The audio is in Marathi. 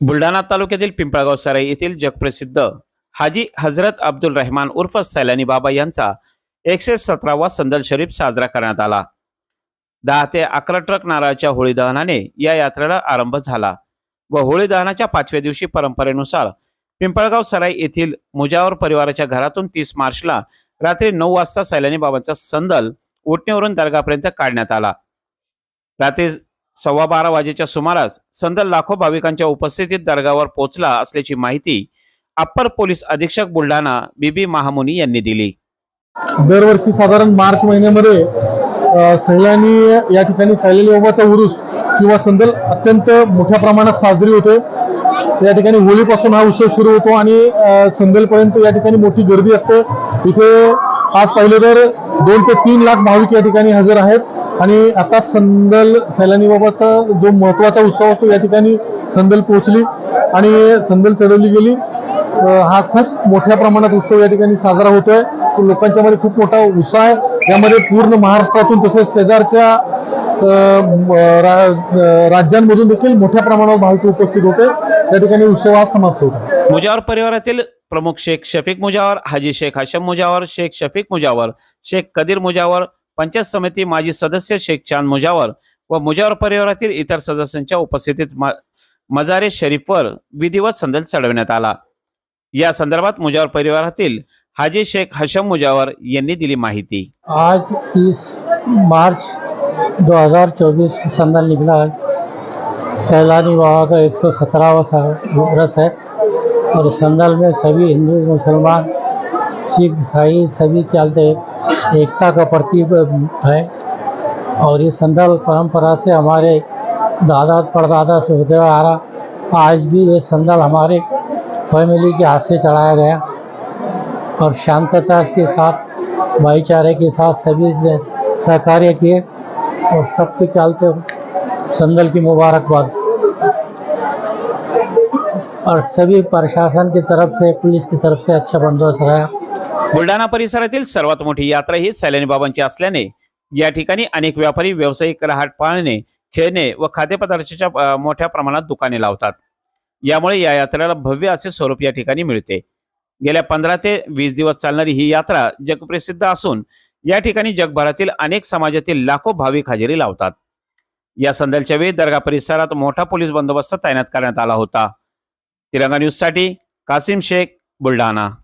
बुलढाणा तालुक्यातील पिंपळगाव सराई येथील जगप्रसिद्ध हाजी हजरत अब्दुल रहमान उर्फ सैलानी बाबा यांचा 117वा संदल शरीफ साजरा करण्यात आला। 10 ते 11 ट्रक नारळाच्या होळी दहनाने या यात्रेला आरंभ झाला व होळी दहनाच्या 5व्या दिवशी परंपरेनुसार पिंपळगाव सराई येथील मुजावर परिवाराच्या घरातून 30 मार्चला रात्री 9 वाजता सैलानी बाबांचा संदल उटणीवरून दर्गापर्यंत काढण्यात आला। रात्री 12:15 वाजेच्या सुमारास संदल लाखो भाविकांच्या उपस्थितीत दर्गावर पोहोचला असल्याची माहिती अप्पर पोलीस अधीक्षक बुलढाणा बीबी महामुनी यांनी दिली। दरवर्षी साधारण मार्च महिन्यामध्ये सैलानी या ठिकाणी सैलानी बाबाचा उरूस किंवा संदल अत्यंत मोठ्या प्रमाणात साजरी होते। या ठिकाणी होळीपासून हा उत्सव सुरू होतो आणि संदलपर्यंत या ठिकाणी मोठी गर्दी असते। इथे आज पाहिलं तर 2 ते 3 लाख भाविक या ठिकाणी हजर आहेत आणि आता संदल सैलानी बाबाचा जो महत्त्वाचा उत्सव असतो या ठिकाणी संदल पोहोचली आणि संदल चढवली गेली। हा खूप मोठ्या प्रमाणात उत्सव या ठिकाणी साजरा होतोय। लोकांच्या मध्ये खूप मोठा उत्साह आहे। यामध्ये पूर्ण महाराष्ट्रातून तसेच शेजारच्या राज्यांमधून देखील मोठ्या प्रमाणावर भाविक उपस्थित होते। या ठिकाणी उत्सव आज समाप्त होता। मुजावर परिवारातील प्रमुख शेख शफीक मुजावर, हाजी शेख हशम मुजावर, शेख शफीक मुजावर, शेख कदीर मुजावर, पंचायत समिती माजी सदस्य शेख चांद मुजावर व मुजावर परिवारातील इतर सदस्यांच्या उपस्थितीत मजारे शरीफवर विधिवत संदल चढवण्यात आला। या संदर्भात मुजावर परिवारातील हाजी शेख हशम मुजावर यांनी दिली माहिती। आज 30 मार्च 2024 संदल निकला है। सैलानी बाबा का 117वां वर्ष है और इस संदल में सभी हिंदू मुसलमान सिख ईसाई सभी के चलते एकता का प्रतीक है और ये संदल परंपरा से हमारे दादा परदादा से होते हुए आ रहा। आज भी ये संदल हमारे फैमिली के हाथ से चढ़ाया गया और शांतता के साथ भाईचारे के साथ सभी ने सहकार्य किए और सबके चलते संदल की मुबारकबाद और सभी प्रशासन की तरफ से पुलिस की तरफ से अच्छा बंदोबस्त रहा। बुलढाणा परिसरातील सर्वात मोठी यात्रा ही सैलानी बाबांची असल्याने या ठिकाणी अनेक व्यापारी व्यावसायिक रहाट पाळणे, खेळणे व खाद्यपदार्थाच्या मोठ्या प्रमाणात दुकाने लावतात। यामुळे या यात्रेला भव्य असे स्वरूप या ठिकाणी मिळते। गेल्या 15 ते 20 दिवस चालणारी ही यात्रा जगप्रसिद्ध असून या ठिकाणी जगभरातील अनेक समाजातील लाखो भाविक हजेरी लावतात। या संदलच्या वेळी दर्गा परिसरात मोठा पोलीस बंदोबस्त तैनात करण्यात आला होता। तिरंगा न्यूज साठी कासिम शेख, बुलढाणा।